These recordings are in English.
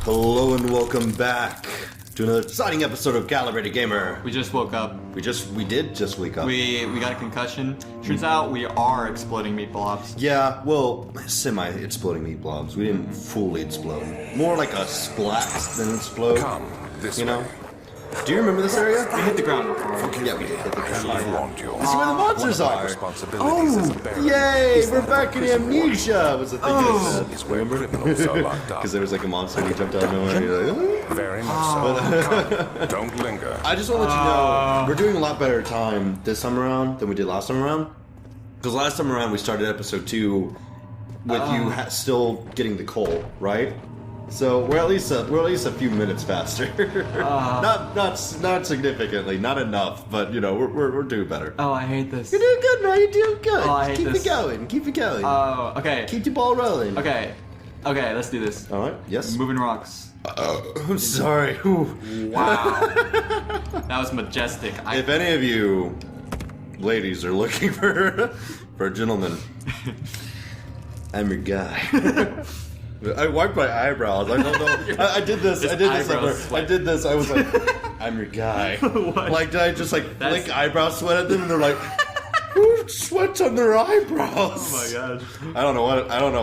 Hello and welcome back to another exciting episode of Calebrated Gamer. We just woke up. We did just wake up. We got a concussion. Turns out we are exploding meat blobs. Yeah, well, semi-exploding meat blobs. We didn't fully explode. More like a splat than explode. Come this you know? way. Do you remember this area? We hit the ground before. Yeah, we did hit the ground. I warned you. This is where the monsters are. Responsibilities as a baron Yay! We're back in Amnesia! Was the thing I is said. where criminals are locked up. Because there was like a monster and he jumped out of nowhere and you're like, Very much so. Come, don't linger. I just want to let you know, we're doing a lot better time this time around than we did last time around. Because last time around we started episode 2 with you still getting the right? So we're at least a few minutes faster. not significantly, not enough, but you know we're doing better. Oh, I hate this. You're doing good, man. You're doing good. Oh, I hate Keep this. it going. Keep it going. Oh, okay. Keep the ball rolling. Okay, let's do this. All right. Yes. Moving rocks. I'm sorry. Ooh. Wow. That was majestic. If any of you ladies are looking for a gentleman, I'm your guy. I wiped my eyebrows. I don't know. I did this. I did this. I was like, I'm your guy. Like, did I just flick eyebrow sweat at them, and they're like, who sweats on their eyebrows? Oh my gosh. I don't know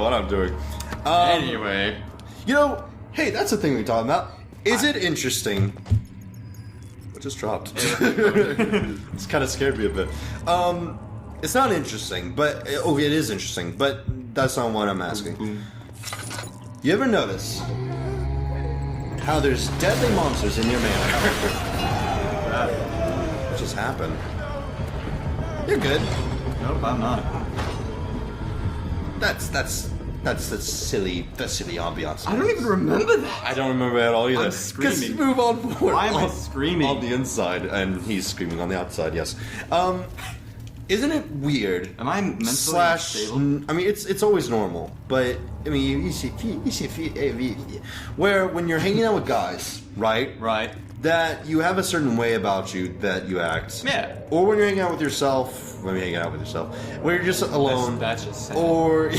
what I'm doing. Anyway, you know, hey, that's the thing we talking about. Is it interesting? What just dropped? It's kind of scared me a bit. It's not interesting, but it is interesting. But that's not what I'm asking. You ever notice how there's deadly monsters in your manor? What just happened? You're good. nope, I'm not. That's the silly ambiance. I don't even remember that. I don't remember at all either. I'm screaming. Just move on forward. Why am I screaming? On the inside, and he's screaming on the outside. Yes. Isn't it weird? Am I mentally stable? I mean, it's always normal, but I mean, you see, where when you're hanging out with guys, right? Right. That you have a certain way about you that you act. Yeah. Or when you're hanging out with yourself, where you're just alone. That's just sad. Or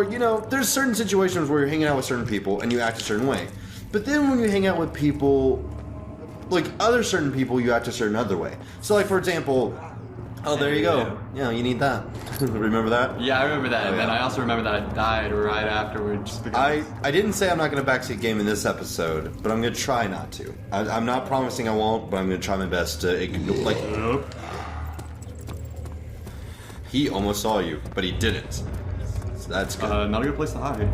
you know, there's certain situations where you're hanging out with certain people and you act a certain way. But then when you hang out with people, like other certain people, you act a certain other way. So like, for example, oh, there you go. Yeah, you need that. Remember that? Yeah, I remember that. Oh, And then yeah. I also remember that I died right afterwards. Because I didn't say I'm not going to backseat game in this episode, but I'm going to try not to. I'm not promising I won't, but I'm going to try my best to ignore. Like, he almost saw you, but he didn't. So that's good. not a good place to hide.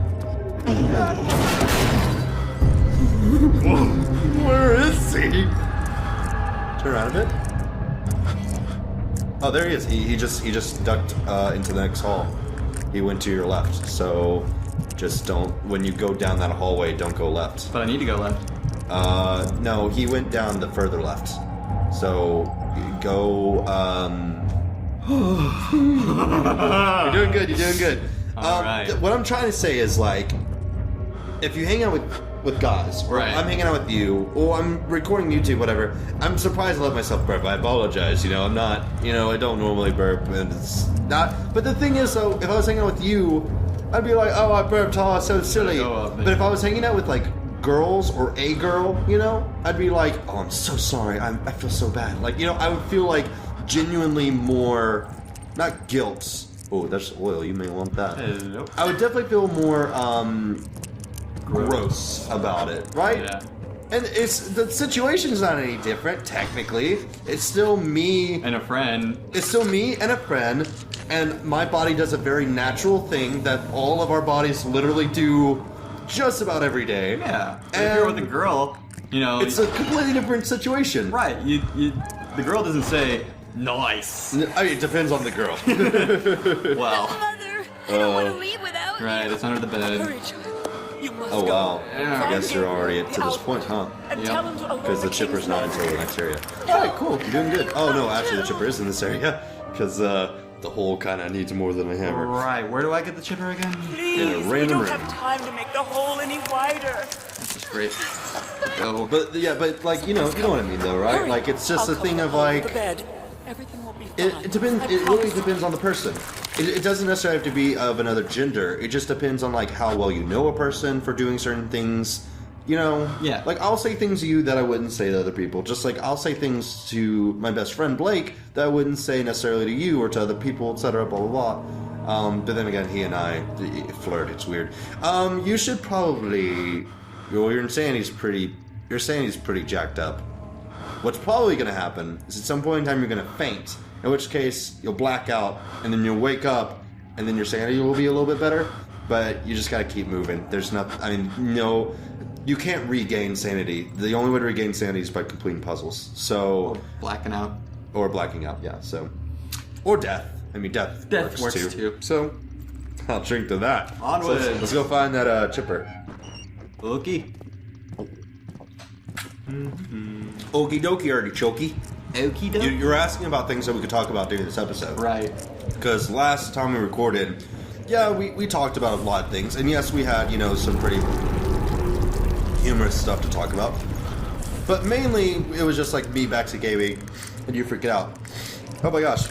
Where is he? Turn around a bit. Oh, there he is. He just ducked into the next hall. He went to your left. So just don't. When you go down that hallway, don't go left. But I need to go left. No, he went down the further left. So go. You're doing good. You're doing good. All right. What I'm trying to say is like, if you hang out with guys, or Right. I'm hanging out with you, or I'm recording YouTube, whatever, I'm surprised I let myself burp. I apologize, you know, I'm not, you know, I don't normally burp, and it's not, but the thing is, though, if I was hanging out with you, I'd be like, oh, I burped, oh, it's so silly. Go up, But if I was hanging out with, like, girls, or a girl, you know, I'd be like, oh, I'm so sorry, I feel so bad. Like, you know, I would feel, like, genuinely more, not guilt. Oh, that's oil, you may want that. Hello. I would definitely feel more, gross about it, right? Yeah. And the situation's not any different, technically. It's still me. And a friend. It's still me and a friend, and my body does a very natural thing that all of our bodies literally do just about every day. Yeah. But if you're with a girl, you know. It's a completely different situation. Right. The girl doesn't say, nice. I mean, it depends on the girl. Well. Mother, I don't want to leave without Right, you. it's under the bed. Hurry, child. You must Oh, go. wow. Yeah. I guess you're already to this point, huh? And Yep. tell him to alert Because the chipper's not until the next area. Alright, cool. You're doing good. Oh, no, actually, the chipper is in this area. Because the hole kind of needs more than a hammer. Right, where do I get the chipper again? Please, in a we random don't room. have time to make the hole any wider. That's just great. Go. But, yeah, but, like, you know what I mean, though, right? Hurry. Like, it's just I'll a thing cover of, all like... the bed. Everything will be fine. It depends. I It really promise. depends on the person. it doesn't necessarily have to be of another gender. It just depends on like how well you know a person for doing certain things. You know, Yeah. Like I'll say things to you that I wouldn't say to other people. Just like I'll say things to my best friend Blake that I wouldn't say necessarily to you or to other people, etc. Blah blah blah. But then again, he and I flirt. It's weird. You should probably. Well, your insanity's pretty jacked up. What's probably going to happen is at some point in time you're going to faint. In which case you'll black out and then you'll wake up and then your sanity will be a little bit better. But you just got to keep moving. There's nothing. I mean, no. You can't regain sanity. The only way to regain sanity is by completing puzzles. So Or blacking out. Or blacking out, yeah. So or death. I mean, death works too. So I'll drink to that. Onward. So let's go find that chipper. Okay. Okie dokie, artichoke. Okie dokie. You're asking about things that we could talk about during this episode, Right. Because last time we recorded, yeah, we talked about a lot of things, and yes, we had some pretty humorous stuff to talk about. But mainly, it was just like me back to gaming, and you freaking out. Oh my gosh.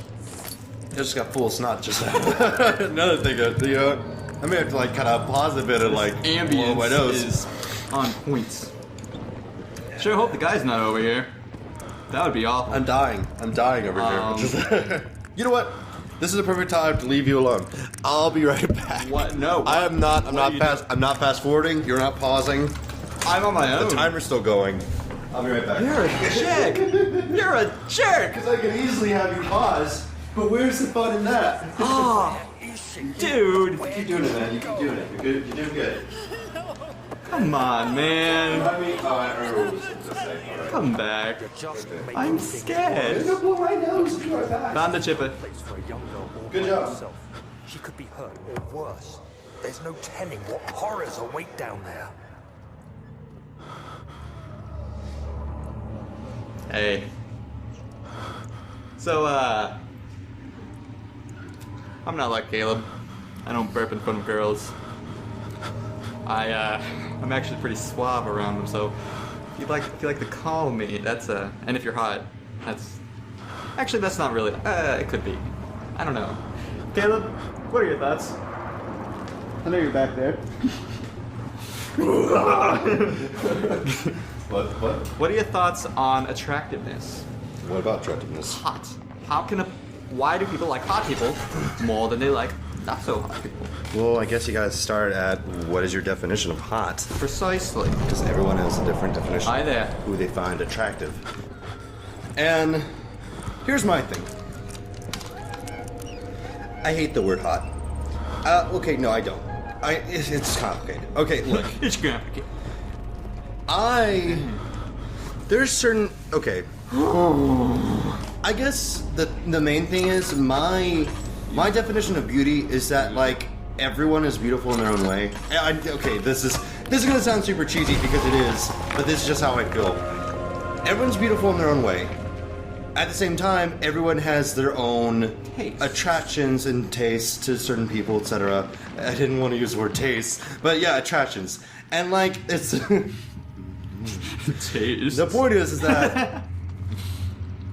I just got full of snot just now. Another thing, I may have to like kind of pause a bit and like blow my Ambience nose. is on point. Sure hope the guy's not over here. That would be awful. I'm dying over here. You know what? This is the perfect time to leave you alone. I'll be right back. What? No. I'm not fast forwarding. You're not pausing. I'm on my own. The timer's still going. I'll be right back. You're a jerk. You're a jerk. Because I could easily have you pause, but where's the fun in that? Oh, dude. Keep doing it, man. You keep doing it. You're good. You're doing good. Come on, man. I mean, I remember what I was going to say. All right. Come back. I'm scared. Don't blow my nose. Be right back. Found the chipper. Good job. She could be hurt or worse. There's no telling what horrors await down there. Hey. So, I'm not like Caleb. I don't burp in front of girls. I'm actually pretty suave around them, so if you'd like to call me, that's and if you're hot, that's not really, it could be. I don't know. Caleb, what are your thoughts? I know you're back there. What? What are your thoughts on attractiveness? What about attractiveness? Hot. Why do people like hot people more than they like not so hot people? Well, I guess you gotta start at what is your definition of hot? Precisely. Because everyone has a different definition. Hi there. Who they find attractive. And here's my thing. I hate the word hot. Okay, no, I don't. It's complicated. Okay, look. It's complicated. There's certain. Okay. I guess the main thing is my definition of beauty is that like everyone is beautiful in their own way. Okay, this is gonna sound super cheesy because it is, but this is just how I feel. Everyone's beautiful in their own way. At the same time, everyone has their own Taste. attractions and tastes to certain people, etc. I didn't want to use the word taste, but yeah, attractions. And like it's Taste. the point is that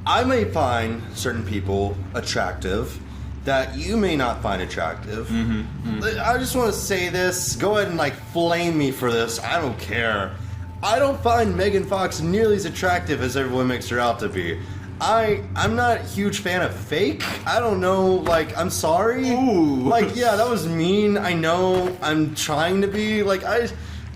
I may find certain people attractive that you may not find attractive. I just want to say this. Go ahead and like flame me for this. I don't care. I don't find Megan Fox nearly as attractive as everyone makes her out to be. I'm not a huge fan of fake. I don't know, like, I'm sorry. Ooh. Like, yeah, that was mean. I know. I'm trying to be. Like,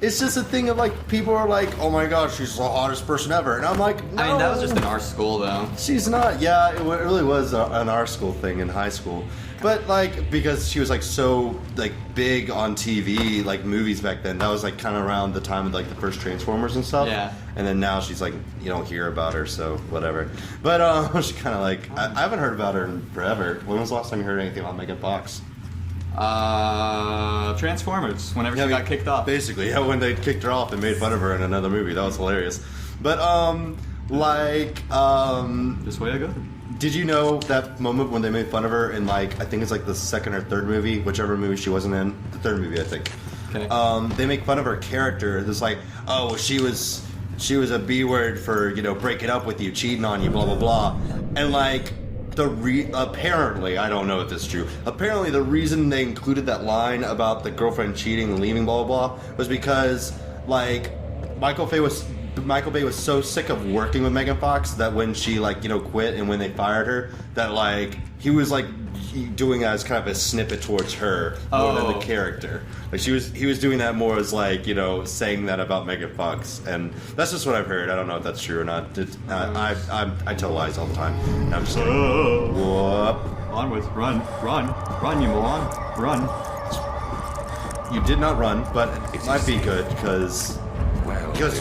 it's just a thing of, like, people are like, oh my gosh, she's the hottest person ever. And I'm like, no. I mean, that was just in our school, though. She's not. Yeah, it really was an our school thing in high school. But, like, because she was, like, so, like, big on TV, like, movies back then. That was, like, kind of around the time of, like, the first Transformers and stuff. Yeah. And then now she's, like, you don't hear about her, so whatever. But, she kind of, like, I haven't heard about her in forever. When was the last time you heard anything about Megan Fox? Transformers, whenever she got kicked off. Basically, yeah, when they kicked her off and made fun of her in another movie. That was hilarious. But, This way I go. did you know that moment when they made fun of her in, like, I think it's like the second or third movie, whichever movie she wasn't in, the third movie, I think. Okay. They make fun of her character. It's like, oh, well, she was a B word for, breaking up with you, cheating on you, blah blah blah, and like apparently, I don't know if this is true. Apparently, the reason they included that line about the girlfriend cheating and leaving, blah blah blah, was because like Michael Bay was so sick of working with Megan Fox that when she quit and when they fired her, that like he was like doing that as kind of a snippet towards her more than the character. Like he was doing that more as like saying that about Megan Fox, and that's just what I've heard. I don't know if that's true or not. I tell lies all the time. And I'm just like, whoop. Onwards, run, you moron, run. You did not run, but it might be good because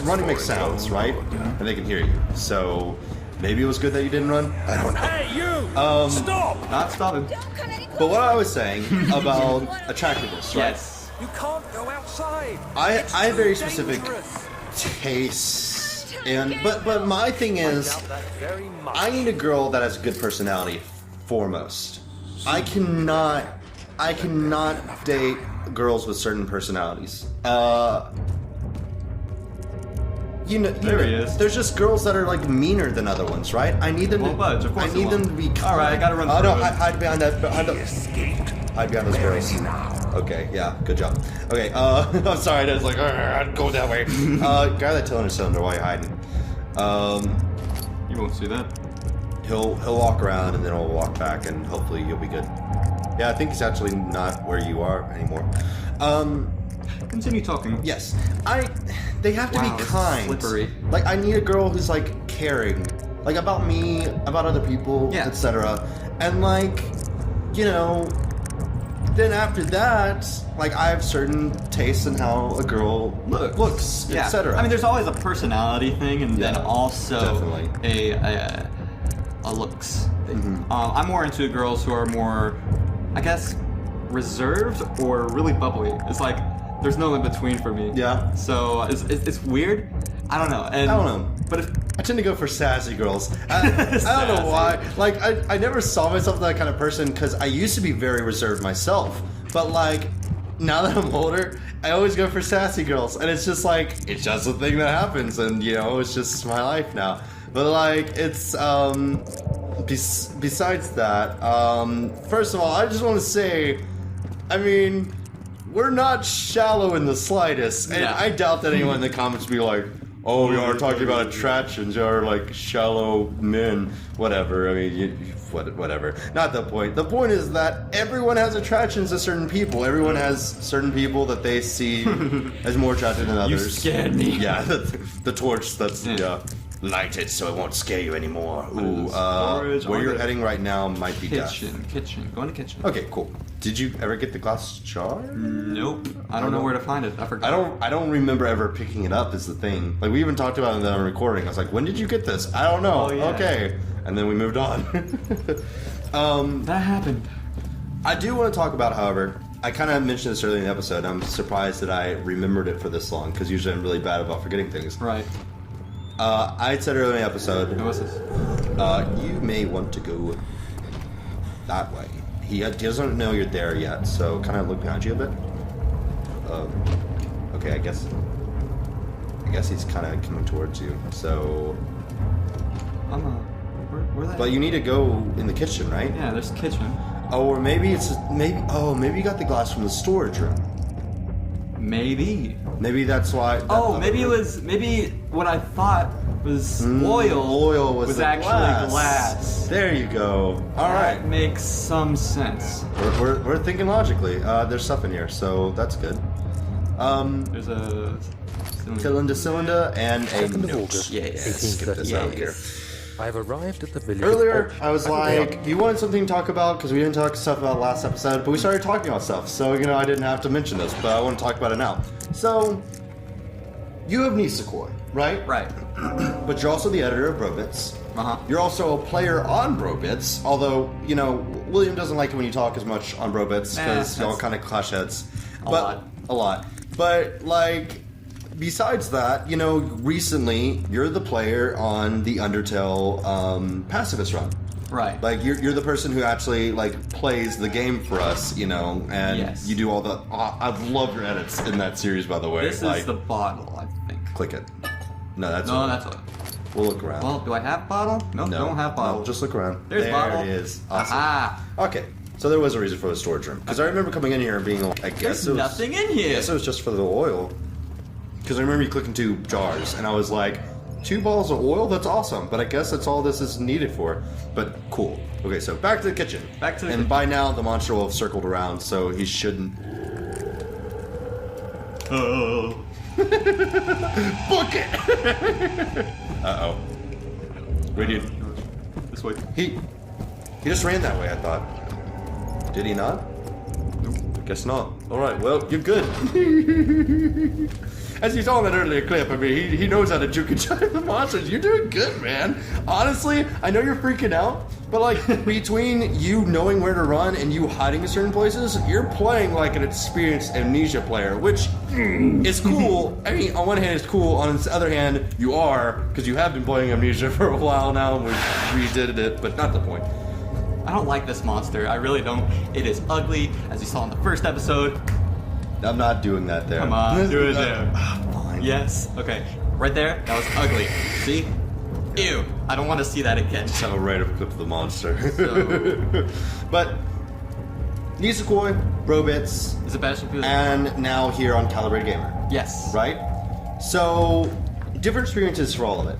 running makes sounds, right? And they can hear you. So maybe it was good that you didn't run. I don't know. Hey, you! Stop! Not stopping. But what I was saying about attractiveness, right? Yes. You can't go outside. I have very It's specific dangerous. tastes, but my thing is, Doubt that very much. I need a girl that has a good personality foremost. I cannot date girls with certain personalities. There he is. There's just girls that are like meaner than other ones, right? I need them. Well, Budge, of course I need you them won't. to be. All right, I gotta run Oh no! through it. Hide behind that. Hide behind those girls. Okay, yeah, good job. Okay, I'm sorry. I was like, I'd go that way. Grab that cylinder cylinder while you're hiding. You won't see that. He'll walk around and then he'll walk back and hopefully you'll be good. Yeah, I think he's actually not where you are anymore. Continue talking. Yes, they have to Wow, be this is kind. slippery. Like I need a girl who's like caring, like about me, about other people, Yeah. etc. And like, then after that, like I have certain tastes in how a girl looks, Yeah. etc. I mean, there's always a personality thing, and then Yeah, also definitely. a looks thing. I'm more into girls who are more, I guess, reserved or really bubbly. It's like there's no in between for me. Yeah. So it's weird. I don't know. And, I don't know. But if I tend to go for sassy girls. I don't know why. Like, I never saw myself as that kind of person because I used to be very reserved myself. But, like, now that I'm older, I always go for sassy girls. And it's just like, it's just a thing that happens. And, it's just my life now. But, like, it's, besides that, first of all, I just want to say, I mean, we're not shallow in the slightest. And No. I doubt that anyone in the comments will be like, oh, you are talking about attractions. You are like shallow men. Whatever. I mean, whatever. Not the point. The point is that everyone has attractions to certain people. Everyone has certain people that they see as more attractive than others. you scared me. Yeah, the torch that's light it so it won't scare you anymore. Ooh, Storage, where you're order. heading right now might be death. Kitchen. Go in the kitchen. Okay, cool. Did you ever get the glass jar? Nope. I don't know where to find it. I forgot. I don't remember ever picking it up is the thing. Like we even talked about it in the recording. I was like, when did you get this? I don't know. Oh, yeah. Okay. And then we moved on. That happened. I do want to talk about, however, I kind of mentioned this earlier in the episode. I'm surprised that I remembered it for this long because usually I'm really bad about forgetting things. Right. I had said earlier in the episode, What's this? you may want to go that way. He doesn't know you're there yet, so kind of look behind you a bit. Okay, I guess he's kind of coming towards you. So, Where that? but you need to go in the kitchen, right? Yeah, there's a kitchen. Oh, or maybe you got the glass from the storage room. Maybe. Maybe that's why. Maybe what I thought was oil. Oil was the actually glass. There you go. All right. That makes some sense. We're thinking logically. There's stuff in here, so that's good. There's a Cylinder and a 2nd of note. August, Yeah, skip this out here. I have arrived at the village. Earlier, I was like, you wanted something to talk about because we didn't talk stuff about last episode, but we started talking about stuff, so I didn't have to mention this, but I want to talk about it now. So, you have Nisekoi, right? Right. But you're also the editor of Brobits. Uh-huh. You're also a player on Brobits, although, William doesn't like it when you talk as much on Brobits because y'all kind of clash heads. A lot. But, besides that, recently, you're the player on the Undertale Pacifist run. Right. Like, you're the person who actually, plays the game for us, and Yes. you do all the... I love your edits in that series, by the way. This is the bottle, I think. Click it. No, that's No, that's what. We'll look around. Well, do I have bottle? Nope, no, don't have bottle. No, just look around. There's there bottle. It is. Awesome. Aha. Okay, so there was a reason for the storage room. Because I remember coming in here and being like, I guess There's it was... nothing in I here. guess it was just for the oil. Because I remember you clicking 2 jars, and I was like, 2 bottles of oil? That's awesome. But I guess that's all this is needed for. But cool. Okay, so back to the kitchen. Back to the And kitchen. by now, the monster will have circled around, so he shouldn't... Oh. Book it! Uh-oh. Radiant. This way. He just ran that way, I thought. Did he not? Nope. Guess not. Alright, well, you're good. As you saw in that earlier clip, I mean, he knows how to juke and jive the monsters. You're doing good, man. Honestly, I know you're freaking out, but like, between you knowing where to run and you hiding in certain places, you're playing like an experienced Amnesia player, which is cool. I mean, on one hand, it's cool. On the other hand, you are, because you have been playing Amnesia for a while now, and we redid it, but not the point. I don't like this monster. I really don't. It is ugly, as you saw in the first episode. I'm not doing that there. Come on, do it there. Fine. Yes. Okay. Right there. That was ugly. See? Ew. I don't want to see that again. Let's have a right of clip of the monster. So- But Nisekoi, Brobits, Is it Battlefield? and now here on Calebrated Gamer, Yes. right? So different experiences for all of it.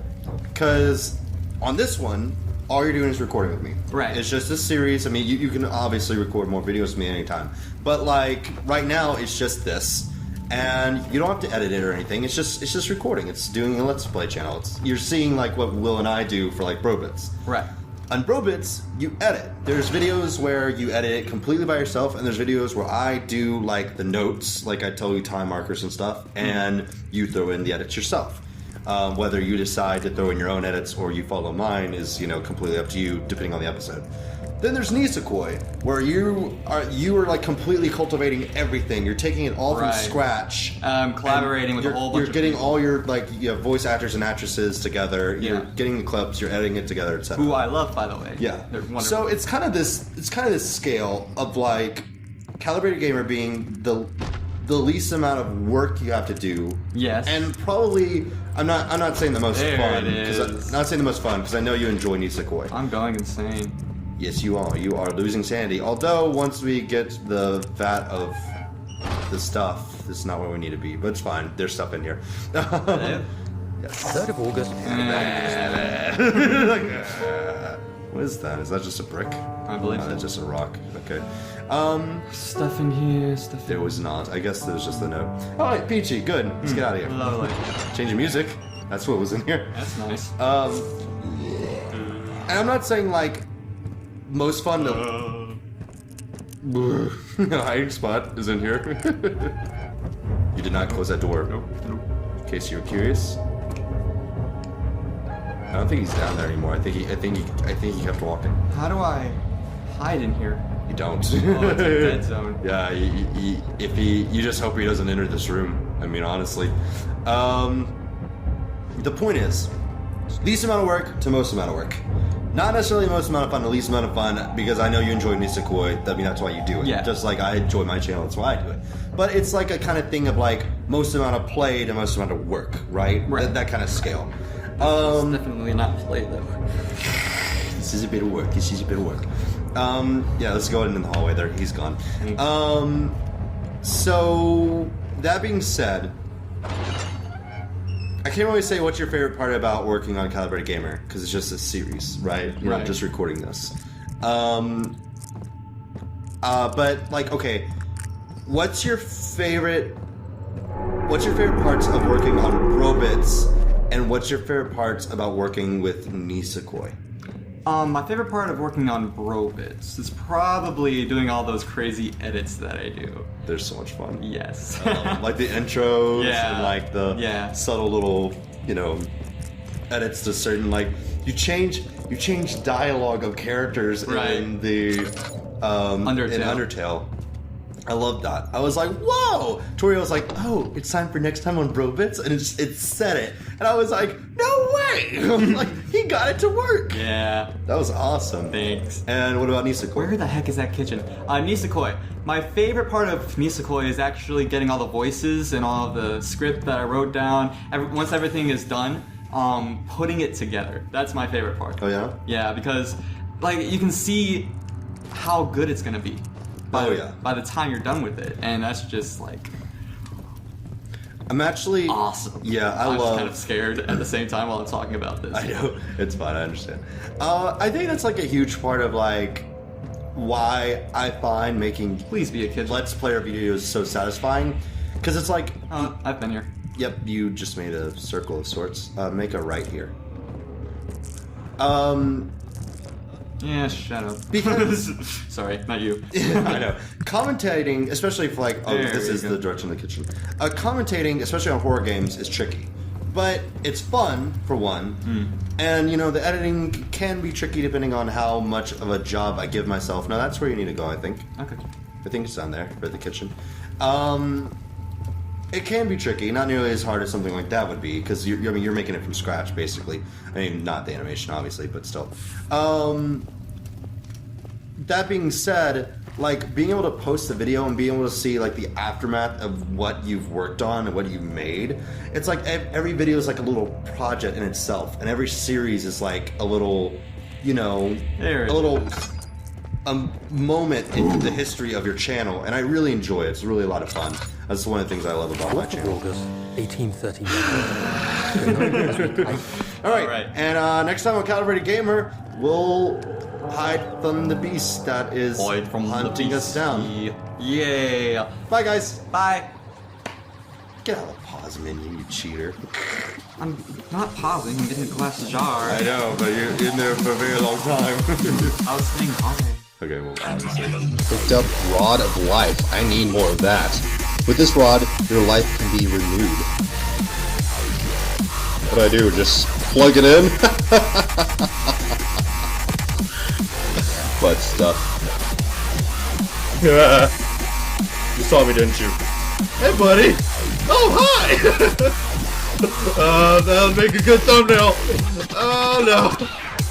Because on this one, all you're doing is recording with me. Right. It's just a series. I mean, you can obviously record more videos with me anytime. But like right now, it's just this. And you don't have to edit it or anything. It's just recording. It's doing a Let's Play channel. You're seeing like what Will and I do for like Brobits. Right. On Brobits, you edit. There's videos where you edit it completely by yourself, and there's videos where I do like the notes, like I tell you time markers and stuff, and you throw in the edits yourself. Whether you decide to throw in your own edits or you follow mine is, completely up to you, depending on the episode. Then there's Nisekoi, where you are like completely cultivating everything. You're taking it all from Right. scratch. Collaborating with a whole bunch You're of getting people. all your voice actors and actresses together. You're Yeah. getting the clips. You're editing it together, etc. Who I love, by the way. Yeah. They're wonderful. So it's kind of this scale of like Calibrated Gamer being the least amount of work you have to do. Yes. And probably I'm not saying the most There fun it is. I'm not saying the most fun because I know you enjoy Nisekoi. I'm going insane. Yes, you are. You are losing sanity. Although once we get the vat of the stuff, this is not where we need to be. But it's fine. There's stuff in here. Hello? Yes. 3rd of August. What is that? Is that just a brick? I believe so. That's just a rock. Okay. Stuff in here, stuff in There was not. I guess there's just the note. All right, Peachy. Good. Let's get out of here. Lovely. Change of music. That's what was in here. That's nice. And I'm not saying like most fun to. Hiding spot is in here. You did not close that door. Nope. In case you were curious. I don't think he's down there anymore. I think he kept walking. How do I hide in here? You don't. Oh, it's a dead zone. Yeah, you just hope he doesn't enter this room. I mean, honestly. The point is, least amount of work to most amount of work. Not necessarily the most amount of fun, the least amount of fun, because I know you enjoy Nisekoi. I mean, that's why you do it. Yeah. Just like I enjoy my channel, that's why I do it. But it's like a kind of thing of like most amount of play to most amount of work, right? Right. That kind of scale. It's definitely not play though. This is a bit of work. This is a bit of work. Yeah, let's go in the hallway there. He's gone. So, that being said, I can't really say what's your favorite part about working on Calibrated Gamer, because it's just a series, right? You're Right. not just recording this. But, like, okay, what's your favorite parts of working on Brobits, and what's your favorite parts about working with Nisekoi? My favorite part of working on Brobits is probably doing all those crazy edits that I do. They're so much fun. Yes. Like the intros Yeah. and like the Yeah. subtle little, edits to certain you change dialogue of characters Right. in the Undertale. in Undertale. I love that. I was like, whoa! Tori was like, oh, it's time for next time on Brobits, and it said it, and I was like, no way! Like he got it to work. Yeah. That was awesome. Thanks. And what about Nisekoi? Where the heck is that kitchen? Nisekoi. My favorite part of Nisekoi is actually getting all the voices and all of the script that I wrote down. Once everything is done, putting it together. That's my favorite part. Oh yeah? Yeah, because like you can see how good it's gonna be by the time you're done with it, and that's just like I'm actually awesome. Yeah, I'm just kind of scared at the same time while I'm talking about this. I know, it's fine, I understand. I think that's like a huge part of like why I find making Please be a kid. Let's Player videos so satisfying, because it's like I've been here. Yep, you just made a circle of sorts. Make a right here. Yeah, shut up. Because sorry, not you. I know. Commentating, especially for like, There this you is go. the direction of the kitchen. Commentating, especially on horror games, is tricky. But it's fun, for one. And, you know, the editing can be tricky depending on how much of a job I give myself. Now, that's where you need to go, I think. Okay. I think it's down there, for the kitchen. It can be tricky, not nearly as hard as something like that would be, because you're making it from scratch, basically. I mean, not the animation, obviously, but still. That being said, like, being able to post the video and being able to see, like, the aftermath of what you've worked on and what you've made, it's like every video is like a little project in itself, and every series is like a little, you know, a moment in the history of your channel, and I really enjoy it. It's really a lot of fun. That's one of the things I love about my channel. August 1839. All right. And next time on Calebrated Gamer, we'll hide from the beast that is hunting us down. Yeah. Bye, guys. Bye. Get out of the pause menu, you cheater. I'm not pausing. I'm getting a glass jar. I know, but you're in there for a very long time. I was saying hi. Okay, well, Picked up Rod of Life. I need more of that. With this rod, your life can be renewed. What do I do? Just plug it in? Butt stuff. you saw me, didn't you? Hey, buddy. Oh, hi. That'll make a good thumbnail. Oh, no.